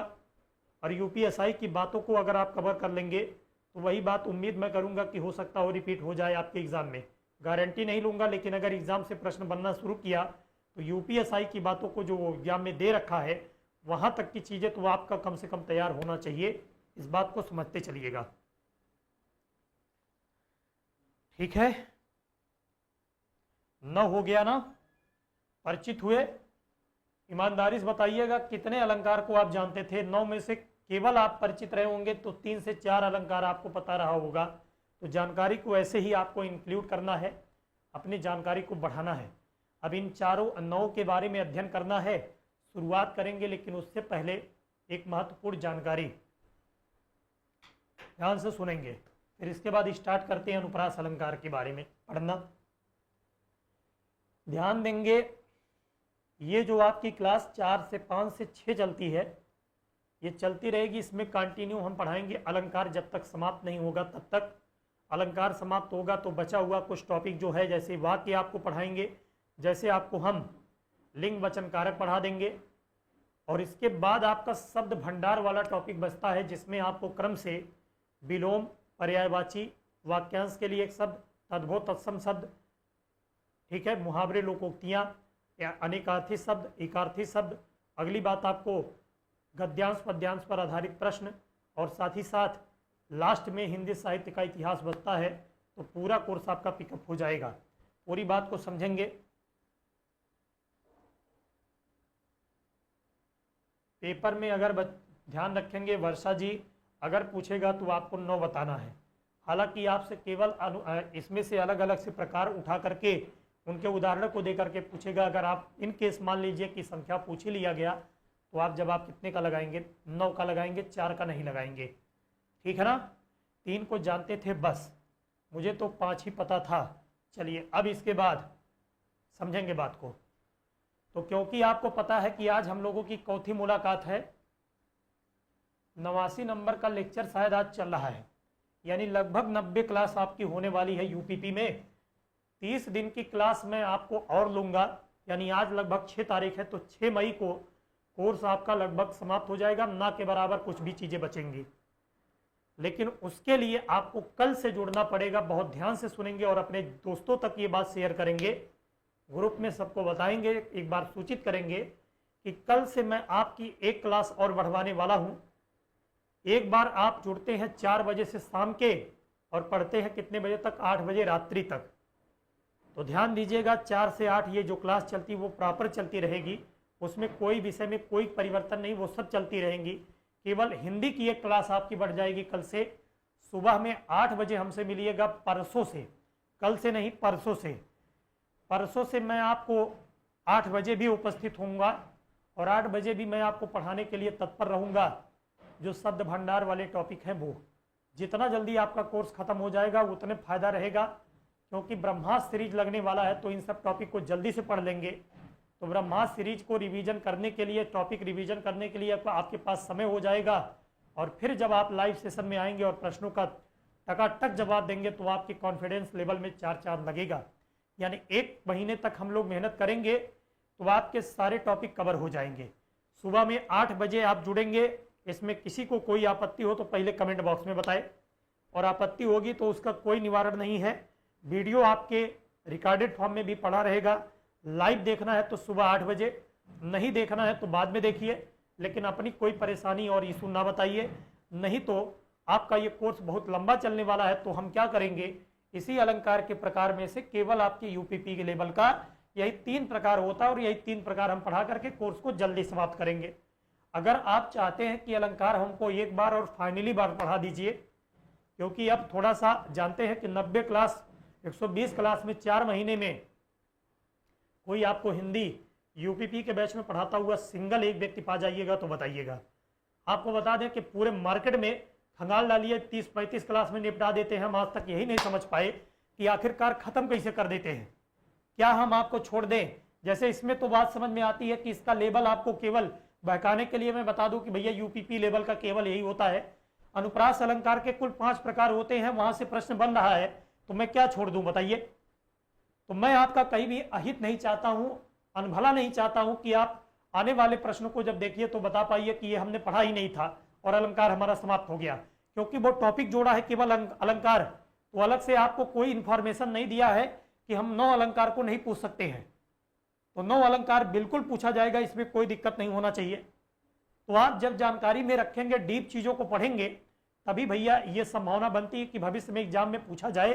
और यूपीएसआई की बातों को अगर आप कवर कर लेंगे तो वही बात उम्मीद मैं करूँगा कि हो सकता हो रिपीट हो जाए आपके एग्ज़ाम में। गारंटी नहीं लूँगा, लेकिन अगर एग्ज़ाम से प्रश्न बनना शुरू किया तो यूपीएसआई की बातों को जो एग्जाम में दे रखा है वहाँ तक की चीज़ें तो आपका कम से कम तैयार होना चाहिए। इस बात को समझते चलिएगा, ठीक है। न हो गया ना, परिचित हुए? ईमानदारी से बताइएगा कितने अलंकार को आप जानते थे। 9 में से केवल आप परिचित रहे होंगे तो 3 से 4 अलंकार आपको पता रहा होगा। तो जानकारी को ऐसे ही आपको इंक्लूड करना है, अपनी जानकारी को बढ़ाना है। अब इन 9 के बारे में अध्ययन करना है, शुरुआत करेंगे, लेकिन उससे पहले एक महत्वपूर्ण जानकारी ध्यान से सुनेंगे, फिर इसके बाद स्टार्ट करते हैं अनुप्रास अलंकार के बारे में पढ़ना। ध्यान देंगे, ये जो आपकी क्लास 4 से 5 से 6 चलती है, ये चलती रहेगी। इसमें कंटिन्यू हम पढ़ाएंगे अलंकार जब तक समाप्त नहीं होगा तब तक। अलंकार समाप्त होगा तो बचा हुआ कुछ टॉपिक जो है, जैसे वाक्य आपको पढ़ाएंगे, जैसे आपको हम लिंग वचन कारक पढ़ा देंगे। और इसके बाद आपका शब्द भंडार वाला टॉपिक बचता है, जिसमें आपको क्रम से विलोम, पर्यायवाची, वाक्यांश के लिए एक शब्द, तद्भव तत्सम शब्द, ठीक है, मुहावरे, लोकोक्तियाँ, अनेकार्थी शब्द, एकार्थी शब्द। अगली बात आपको गद्यांश पद्यांश पर आधारित प्रश्न, और साथ ही साथ लास्ट में हिंदी साहित्य का इतिहास बचता है। तो पूरा कोर्स आपका पिकअप हो जाएगा, पूरी बात को समझेंगे। पेपर में अगर ध्यान रखेंगे, वर्षा जी अगर पूछेगा तो आपको 9 बताना है। हालांकि आपसे केवल इसमें से अलग अलग से प्रकार उठा करके उनके उदाहरण को दे करके पूछेगा। अगर आप इन केस मान लीजिए कि संख्या पूछ ही लिया गया तो आप जवाब कितने का लगाएंगे? 9 का लगाएंगे, 4 का नहीं लगाएंगे, ठीक है ना। 3 को जानते थे बस, मुझे तो 5 ही पता था। चलिए अब इसके बाद समझेंगे बात को। तो क्योंकि आपको पता है कि आज हम लोगों की चौथी मुलाकात है, 89 नंबर का लेक्चर शायद आज चल रहा है, यानी लगभग 90 क्लास आपकी होने वाली है यूपीपी में। 30 दिन की क्लास मैं आपको और लूँगा, यानी आज लगभग 6 तारीख है, तो 6 मई को कोर्स आपका लगभग समाप्त हो जाएगा, ना के बराबर कुछ भी चीज़ें बचेंगी। लेकिन उसके लिए आपको कल से जुड़ना पड़ेगा। बहुत ध्यान से सुनेंगे और अपने दोस्तों तक ये बात शेयर करेंगे, ग्रुप में सबको बताएंगे, एक बार सूचित करेंगे कि कल से मैं आपकी एक क्लास और बढ़वाने वाला हूँ। एक बार आप जुड़ते हैं 4 बजे से शाम के और पढ़ते हैं कितने बजे तक? 8 बजे रात्रि तक। तो ध्यान दीजिएगा, 4 से 8 ये जो क्लास चलती वो प्रॉपर चलती रहेगी, उसमें कोई विषय में कोई परिवर्तन नहीं, वो सब चलती रहेंगी। केवल हिंदी की एक क्लास आपकी बढ़ जाएगी कल से। सुबह में 8 बजे हमसे मिलिएगा, परसों से, कल से नहीं परसों से। परसों से मैं आपको 8 बजे भी उपस्थित होऊंगा और 8 बजे भी मैं आपको पढ़ाने के लिए तत्पर रहूँगा। जो शब्द भंडार वाले टॉपिक हैं वो जितना जल्दी आपका कोर्स खत्म हो जाएगा उतने फ़ायदा रहेगा, क्योंकि ब्रह्मास्त्र सीरीज लगने वाला है, तो इन सब टॉपिक को जल्दी से पढ़ लेंगे। तो ब्रह्मास्त्र सीरीज को रिवीजन करने के लिए, टॉपिक रिवीजन करने के लिए आपके पास समय हो जाएगा। और फिर जब आप लाइव सेशन में आएंगे और प्रश्नों का टकाटक जवाब देंगे तो आपकी कॉन्फिडेंस लेवल में 4 चांद लगेगा। यानी 1 महीने तक हम लोग मेहनत करेंगे तो आपके सारे टॉपिक कवर हो जाएंगे। सुबह में 8 बजे आप जुड़ेंगे। इसमें किसी को कोई आपत्ति हो तो पहले कमेंट बॉक्स में बताएं, और आपत्ति होगी तो उसका कोई निवारण नहीं है। वीडियो आपके रिकॉर्डेड फॉर्म में भी पड़ा रहेगा। लाइव देखना है तो सुबह 8 बजे, नहीं देखना है तो बाद में देखिए, लेकिन अपनी कोई परेशानी और इशू ना बताइए, नहीं तो आपका ये कोर्स बहुत लंबा चलने वाला है। तो हम क्या करेंगे, इसी अलंकार के प्रकार में से केवल आपके यूपीपी के लेवल का यही 3 प्रकार होता है, और यही 3 प्रकार हम पढ़ा करके कोर्स को जल्दी समाप्त करेंगे। अगर आप चाहते हैं कि अलंकार हमको एक बार और फाइनली बार पढ़ा दीजिए, क्योंकि अब थोड़ा सा जानते हैं कि 90 क्लास 120 क्लास में 4 महीने में कोई आपको हिंदी यूपीपी के बैच में पढ़ाता हुआ सिंगल एक व्यक्ति पा जाइएगा तो बताइएगा। आपको बता दें कि पूरे मार्केट में खंगाल डालिए, 30-35 क्लास में निपटा देते हैं। हम आज तक यही नहीं समझ पाए कि आखिरकार खत्म कैसे कर देते हैं। क्या हम आपको छोड़ दें? जैसे इसमें तो बात समझ में आती है कि इसका लेवल आपको केवल बहकाने के लिए मैं बता दूं कि भैया यूपीपी लेवल का केवल यही होता है। अनुप्रास अलंकार के कुल 5 प्रकार होते हैं, वहां से प्रश्न बन रहा है तो मैं क्या छोड़ दूं बताइए। तो मैं आपका कहीं भी अहित नहीं चाहता हूं, अनभला नहीं चाहता हूं कि आप आने वाले प्रश्नों को जब देखिए तो बता पाइए कि ये हमने पढ़ा ही नहीं था और अलंकार हमारा समाप्त हो गया, क्योंकि वो टॉपिक जोड़ा है केवल अलंकार। तो अलग से आपको कोई इंफॉर्मेशन नहीं दिया है कि हम 9 अलंकार को नहीं पूछ सकते हैं। तो 9 अलंकार बिल्कुल पूछा जाएगा, इसमें कोई दिक्कत नहीं होना चाहिए। तो आप जब जानकारी में रखेंगे, डीप चीजों को पढ़ेंगे, तभी भैया ये संभावना बनती है कि भविष्य में एग्जाम में पूछा जाए।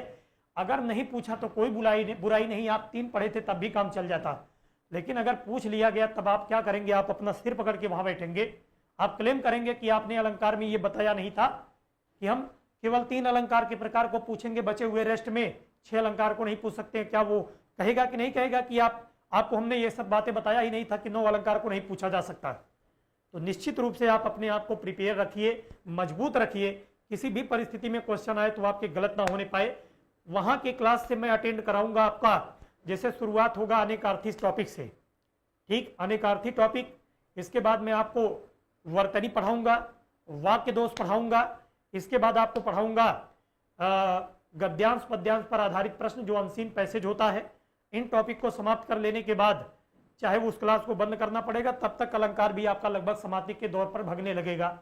अगर नहीं पूछा तो कोई बुराई नहीं, आप 3 पढ़े थे तब भी काम चल जाता। लेकिन अगर पूछ लिया गया तब आप क्या करेंगे, आप अपना सिर पकड़ के वहां बैठेंगे, आप क्लेम करेंगे कि आपने अलंकार में ये बताया नहीं था कि हम केवल 3 अलंकार के प्रकार को पूछेंगे, बचे हुए रेस्ट में 6 अलंकार को नहीं पूछ सकते। क्या वो कहेगा कि नहीं कहेगा कि आपको हमने ये सब बातें बताया ही नहीं था कि 9 अलंकार को नहीं पूछा जा सकता। तो निश्चित रूप से आप अपने आप को प्रिपेयर रखिए, मजबूत रखिए। किसी भी परिस्थिति में क्वेश्चन आए तो आपके गलत ना होने पाए। वहां की क्लास से मैं अटेंड कराऊंगा आपका, जैसे शुरुआत होगा अनेकार्थी टॉपिक से, ठीक, अनेकार्थी टॉपिक। इसके बाद मैं आपको वर्तनी पढ़ाऊंगा, वाक्य दोष पढ़ाऊंगा। इसके बाद आपको पढ़ाऊंगा गद्यांश पद्यांश पर आधारित प्रश्न, जो अनसीन पैसेज होता है। इन टॉपिक को समाप्त कर लेने के बाद चाहे उस क्लास को बंद करना पड़ेगा, तब तक अलंकार भी आपका लगभग समाप्ति के दौर पर भगने लगेगा।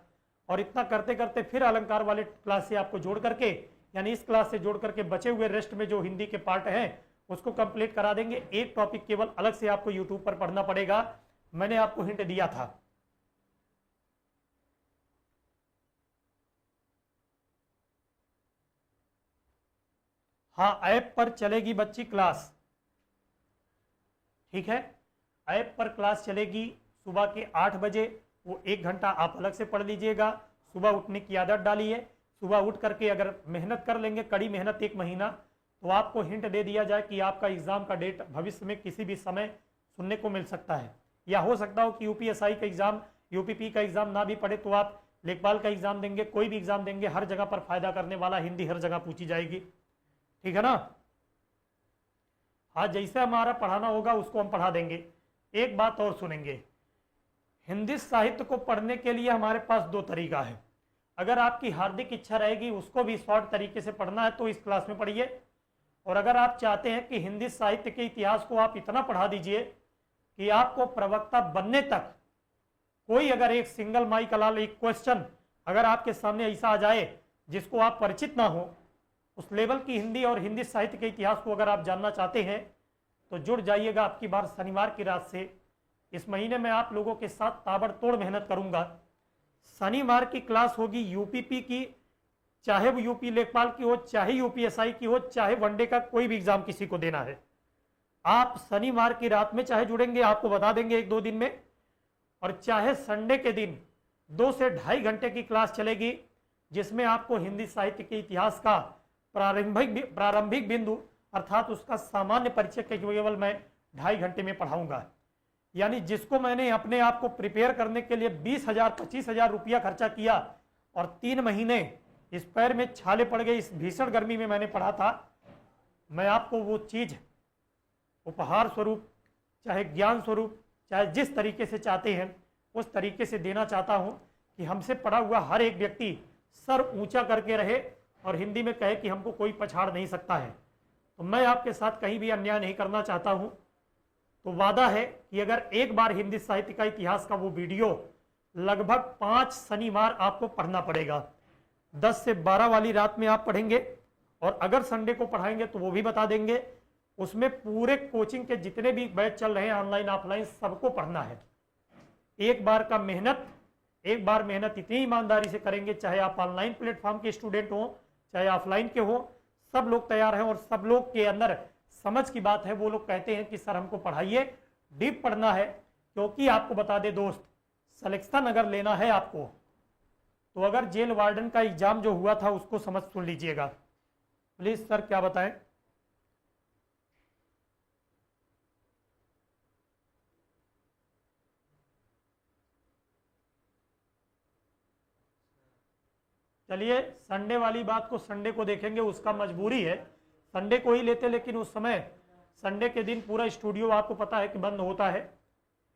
और इतना करते करते फिर अलंकार वाले क्लास से आपको जोड़ करके, यानी इस क्लास से जोड़ करके बचे हुए रेस्ट में जो हिंदी के पार्ट हैं उसको कंप्लीट करा देंगे। एक टॉपिक केवल अलग से आपको यूट्यूब पर पढ़ना पड़ेगा, मैंने आपको हिंट दिया था। हाँ, ऐप पर चलेगी बच्ची क्लास, ठीक है, ऐप पर क्लास चलेगी सुबह के 8 बजे। वो 1 घंटा आप अलग से पढ़ लीजिएगा। सुबह उठने की आदत डालिए। सुबह उठ करके अगर मेहनत कर लेंगे, कड़ी मेहनत 1 महीना, तो आपको हिंट दे दिया जाए कि आपका एग्जाम का डेट भविष्य में किसी भी समय सुनने को मिल सकता है। या हो सकता हो कि यूपीएसआई का एग्जाम, यूपीपी का एग्जाम ना भी पढ़े तो आप लेखपाल का एग्जाम देंगे, कोई भी एग्जाम देंगे, हर जगह पर फायदा करने वाला हिंदी हर जगह पूछी जाएगी, ठीक है ना। हाँ, जैसे हमारा पढ़ाना होगा उसको हम पढ़ा देंगे। एक बात और सुनेंगे, हिंदी साहित्य को पढ़ने के लिए हमारे पास 2 तरीका है। अगर आपकी हार्दिक इच्छा रहेगी उसको भी शॉर्ट तरीके से पढ़ना है तो इस क्लास में पढ़िए। और अगर आप चाहते हैं कि हिंदी साहित्य के इतिहास को आप इतना पढ़ा दीजिए कि आपको प्रवक्ता बनने तक कोई अगर एक सिंगल माई कलाल एक क्वेश्चन अगर आपके सामने ऐसा आ जाए जिसको आप परिचित ना हो, उस लेवल की हिंदी और हिंदी साहित्य के इतिहास को अगर आप जानना चाहते हैं तो जुड़ जाइएगा। आपकी बार शनिवार की रात से इस महीने में आप लोगों के साथ ताबड़तोड़ मेहनत करूंगा। शनिवार की क्लास होगी यूपीपी की, चाहे वो यूपी लेखपाल की हो, चाहे यूपीएसआई की हो, चाहे वनडे का कोई भी एग्जाम किसी को देना है। आप शनिवार की रात में चाहे जुड़ेंगे, आपको बता देंगे 1-2 दिन में, और चाहे संडे के दिन 2 से 2.5 घंटे की क्लास चलेगी, जिसमें आपको हिंदी साहित्य के इतिहास का प्रारंभिक बिंदु अर्थात उसका सामान्य परिचय केवल मैं 2.5 घंटे में पढ़ाऊंगा। यानी जिसको मैंने अपने आप को प्रिपेयर करने के लिए 20,000-25,000 रुपया खर्चा किया और 3 महीने इस पैर में छाले पड़ गए, इस भीषण गर्मी में मैंने पढ़ा था, मैं आपको वो चीज उपहार स्वरूप, चाहे ज्ञान स्वरूप, चाहे जिस तरीके से चाहते हैं उस तरीके से देना चाहता हूं कि हमसे पढ़ा हुआ हर एक व्यक्ति सर ऊंचा करके रहे और हिंदी में कहे कि हमको कोई पछाड़ नहीं सकता है। तो मैं आपके साथ कहीं भी अन्याय नहीं करना चाहता हूं। तो वादा है कि अगर एक बार हिंदी साहित्य का इतिहास का वो वीडियो लगभग 5 शनिवार आपको पढ़ना पड़ेगा, 10 से 12 वाली रात में आप पढ़ेंगे, और अगर संडे को पढ़ाएंगे तो वो भी बता देंगे। उसमें पूरे कोचिंग के जितने भी बैच चल रहे हैं ऑनलाइन ऑफलाइन सबको पढ़ना है। एक बार मेहनत इतनी ईमानदारी से करेंगे, चाहे आप ऑनलाइन प्लेटफॉर्म के स्टूडेंट हो चाहे ऑफलाइन के हो, सब लोग तैयार हैं और सब लोग के अंदर समझ की बात है। वो लोग कहते हैं कि सर हमको पढ़ाइए, डीप पढ़ना है। क्योंकि आपको बता दे दोस्त, सिलेक्शन अगर लेना है आपको, तो अगर जेल वार्डन का एग्जाम जो हुआ था उसको समझ सुन लीजिएगा। प्लीज सर क्या बताएं। चलिए संडे वाली बात को संडे को देखेंगे, उसका मजबूरी है, संडे को ही लेते। लेकिन उस समय संडे के दिन पूरा स्टूडियो आपको पता है कि बंद होता है,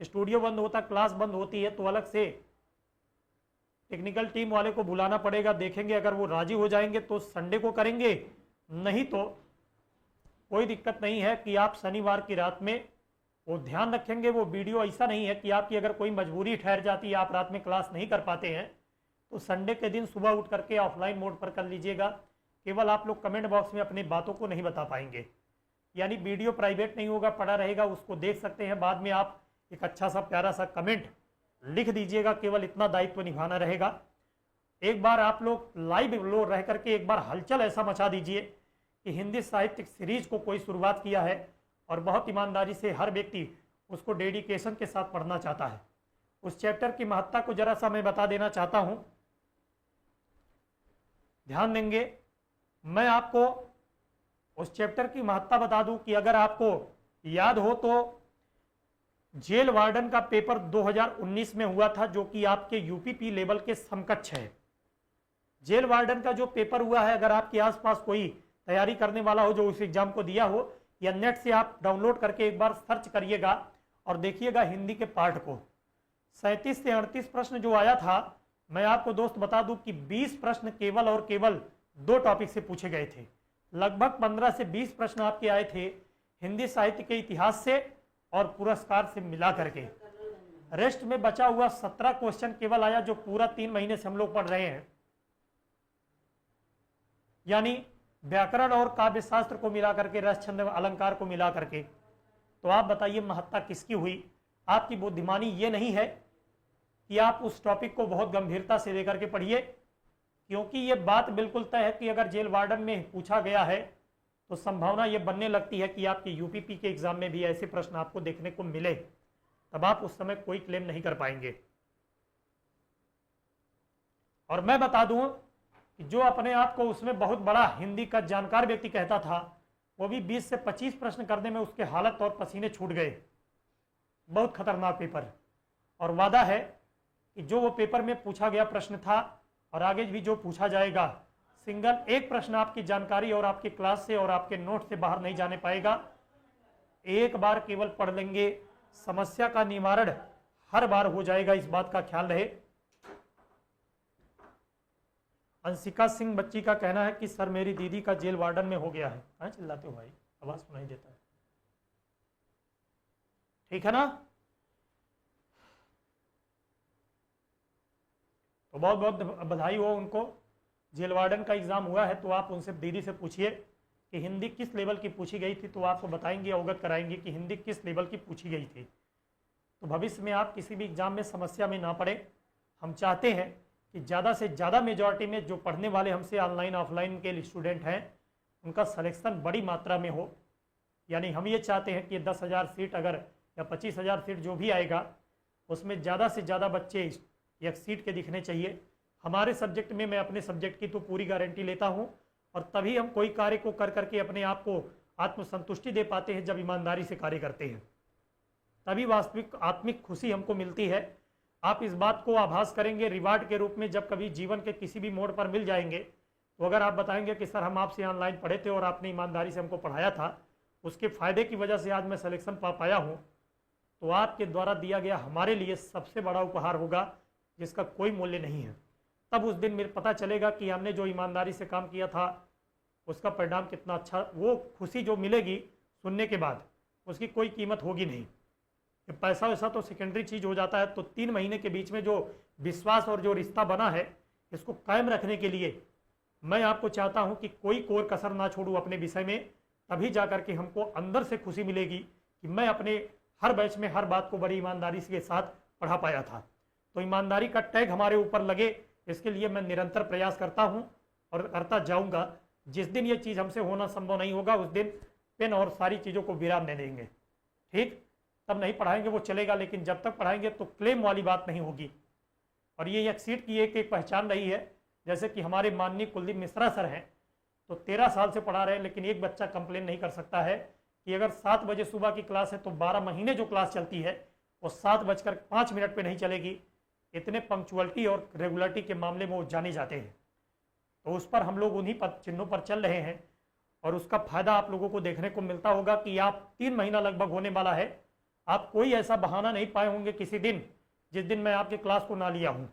स्टूडियो बंद होता, क्लास बंद होती है, तो अलग से टेक्निकल टीम वाले को बुलाना पड़ेगा। देखेंगे अगर वो राजी हो जाएंगे तो संडे को करेंगे, नहीं तो कोई दिक्कत नहीं है कि आप शनिवार की रात में वो ध्यान रखेंगे। वो वीडियो ऐसा नहीं है कि आपकी अगर कोई मजबूरी ठहर जाती है, आप रात में क्लास नहीं कर पाते हैं, तो संडे के दिन सुबह उठ करके ऑफलाइन मोड पर कर लीजिएगा। केवल आप लोग कमेंट बॉक्स में अपनी बातों को नहीं बता पाएंगे, यानी वीडियो प्राइवेट नहीं होगा, पड़ा रहेगा, उसको देख सकते हैं। बाद में आप एक अच्छा सा प्यारा सा कमेंट लिख दीजिएगा, केवल इतना दायित्व निभाना रहेगा। एक बार आप लोग लाइव लो रह करके एक बार हलचल ऐसा मचा दीजिए कि हिंदी साहित्य सीरीज को कोई शुरुआत किया है और बहुत ईमानदारी से हर व्यक्ति उसको डेडिकेशन के साथ पढ़ना चाहता है। उस चैप्टर की महत्ता को जरा सा मैं बता देना चाहता हूं, ध्यान देंगे। मैं आपको उस चैप्टर की महत्ता बता दूं कि अगर आपको याद हो तो जेल वार्डन का पेपर 2019 में हुआ था, जो कि आपके यूपीपी लेवल के समकक्ष है। जेल वार्डन का जो पेपर हुआ है, अगर आपके आसपास कोई तैयारी करने वाला हो जो उस एग्जाम को दिया हो, या नेट से आप डाउनलोड करके एक बार सर्च करिएगा और देखिएगा हिंदी के पार्ट को। 37 से 38 प्रश्न जो आया था, मैं आपको दोस्त बता दूं कि 20 प्रश्न केवल और केवल 2 टॉपिक से पूछे गए थे। लगभग 15 से 20 प्रश्न आपके आए थे हिंदी साहित्य के इतिहास से और पुरस्कार से मिला करके। रेस्ट में बचा हुआ 17 क्वेश्चन केवल आया, जो पूरा 3 महीने से हम लोग पढ़ रहे हैं, यानी व्याकरण और काव्य शास्त्र को मिला करके, रस छंद अलंकार को मिला करके। तो आप बताइए महत्ता किसकी हुई? आपकी बुद्धिमानी ये नहीं है कि आप उस टॉपिक को बहुत गंभीरता से लेकर के पढ़िए, क्योंकि ये बात बिल्कुल तय है कि अगर जेल वार्डन में पूछा गया है तो संभावना ये बनने लगती है कि आपके यूपीपी के एग्जाम में भी ऐसे प्रश्न आपको देखने को मिले, तब आप उस समय कोई क्लेम नहीं कर पाएंगे। और मैं बता दूं कि जो अपने आप को उसमें बहुत बड़ा हिंदी का जानकार व्यक्ति कहता था, वो भी 20 से 25 प्रश्न करने में उसके हालत और पसीने छूट गए। बहुत खतरनाक पेपर। और वादा है कि जो वो पेपर में पूछा गया प्रश्न था और आगे भी जो पूछा जाएगा, सिंगल एक प्रश्न आपकी जानकारी और आपकी क्लास से और आपके नोट से बाहर नहीं जाने पाएगा। एक बार केवल पढ़ लेंगे, समस्या का निवारण हर बार हो जाएगा, इस बात का ख्याल रहे। अंशिका सिंह बच्ची का कहना है कि सर मेरी दीदी का जेल वार्डन में हो गया है। कहाँ चिल्लाते हो भाई, आवाज सुनाई देता है। ठीक है ना? तो बहुत बहुत बधाई हो उनको। जेल वार्डन का एग्जाम हुआ है तो आप उनसे, दीदी से पूछिए कि हिंदी किस लेवल की पूछी गई थी, तो आपको बताएंगे, अवगत कराएंगे कि हिंदी किस लेवल की पूछी गई थी। तो भविष्य में आप किसी भी एग्जाम में समस्या में ना पड़े। हम चाहते हैं कि ज़्यादा से ज़्यादा मेजॉरिटी में जो पढ़ने वाले हमसे ऑनलाइन ऑफलाइन के स्टूडेंट हैं, उनका सिलेक्शन बड़ी मात्रा में हो। यानी हम ये चाहते हैं कि 10,000 सीट अगर या 25,000 सीट जो भी आएगा, उसमें ज़्यादा से ज़्यादा बच्चे एक सीट के दिखने चाहिए। हमारे सब्जेक्ट में, मैं अपने सब्जेक्ट की तो पूरी गारंटी लेता हूँ, और तभी हम कोई कार्य को कर करके अपने आप को आत्मसंतुष्टि दे पाते हैं। जब ईमानदारी से कार्य करते हैं तभी वास्तविक आत्मिक खुशी हमको मिलती है। आप इस बात को आभास करेंगे रिवार्ड के रूप में, जब कभी जीवन के किसी भी मोड़ पर मिल जाएंगे, तो अगर आप बताएंगे कि सर हम आपसे ऑनलाइन पढ़े थे और आपने ईमानदारी से हमको पढ़ाया था, उसके फ़ायदे की वजह से आज मैं सिलेक्शन पा पाया हूँ, तो आपके द्वारा दिया गया हमारे लिए सबसे बड़ा उपहार होगा, जिसका कोई मूल्य नहीं है। तब उस दिन मेरे पता चलेगा कि हमने जो ईमानदारी से काम किया था उसका परिणाम कितना अच्छा, वो खुशी जो मिलेगी सुनने के बाद उसकी कोई कीमत होगी नहीं। ये पैसा वैसा तो सेकेंडरी चीज़ हो जाता है। तो 3 महीने के बीच में जो विश्वास और जो रिश्ता बना है, इसको कायम रखने के लिए मैं आपको चाहता हूं कि कोई कोर कसर ना छोड़ूं अपने विषय में। तभी जाकर के हमको अंदर से खुशी मिलेगी कि मैं अपने हर बैच में हर बात को बड़ी ईमानदारी के साथ पढ़ा पाया था। तो ईमानदारी का टैग हमारे ऊपर लगे, इसके लिए मैं निरंतर प्रयास करता हूं और करता जाऊंगा। जिस दिन ये चीज़ हमसे होना संभव नहीं होगा, उस दिन पेन और सारी चीज़ों को विराम दे देंगे। ठीक, तब नहीं पढ़ाएंगे वो चलेगा, लेकिन जब तक पढ़ाएंगे तो क्लेम वाली बात नहीं होगी। और ये एक्सीड की एक पहचान रही है। जैसे कि हमारे माननीय कुलदीप मिश्रा सर हैं, तो 13 साल से पढ़ा रहे हैं, लेकिन एक बच्चा कंप्लेन नहीं कर सकता है कि अगर 7 बजे सुबह की क्लास है तो 12 महीने जो क्लास चलती है वो 7:05 पे नहीं चलेगी। इतने पंक्चुअलिटी और रेगुलरिटी के मामले में वो जाने जाते हैं। तो उस पर हम लोग उन्हीं चिन्हों पर चल रहे हैं और उसका फायदा आप लोगों को देखने को मिलता होगा कि आप 3 महीना लगभग होने वाला है, आप कोई ऐसा बहाना नहीं पाए होंगे किसी दिन जिस दिन मैं आपके क्लास को ना लिया हूं।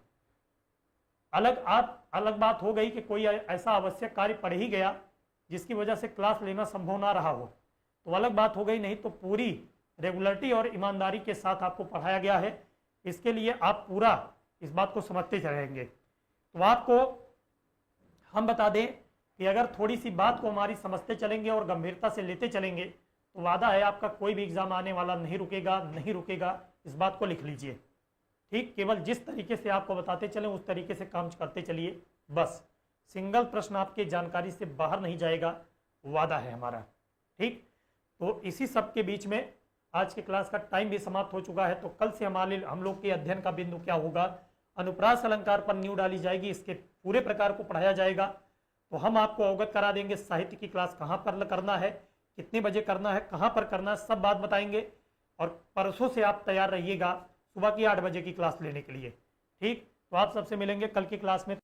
अलग बात हो गई कि कोई ऐसा आवश्यक कार्य पड़ ही गया जिसकी वजह से क्लास लेना संभव ना रहा हो, तो अलग बात हो गई। नहीं तो पूरी रेगुलरिटी और ईमानदारी के साथ आपको पढ़ाया गया है। इसके लिए आप पूरा इस बात को समझते रहेंगे। तो आपको हम बता दें कि अगर थोड़ी सी बात को हमारी समझते चलेंगे और गंभीरता से लेते चलेंगे तो वादा है आपका कोई भी एग्जाम आने वाला नहीं रुकेगा। इस बात को लिख लीजिए। ठीक, केवल जिस तरीके से आपको बताते चलें उस तरीके से काम करते चलिए। बस सिंगल प्रश्न आपके जानकारी से बाहर नहीं जाएगा, वादा है हमारा। ठीक, तो इसी सब के बीच में आज की क्लास का टाइम भी समाप्त हो चुका है। तो कल से हम लोग के अध्ययन का बिंदु क्या होगा, अनुप्रास अलंकार पर नींव डाली जाएगी, इसके पूरे प्रकार को पढ़ाया जाएगा। तो हम आपको अवगत करा देंगे साहित्य की क्लास कहाँ पर करना है, कितने बजे करना है, कहाँ पर करना है, सब बात बताएंगे। और परसों से आप तैयार रहिएगा सुबह की 8 बजे की क्लास लेने के लिए। ठीक, तो आप सबसे मिलेंगे कल की क्लास में।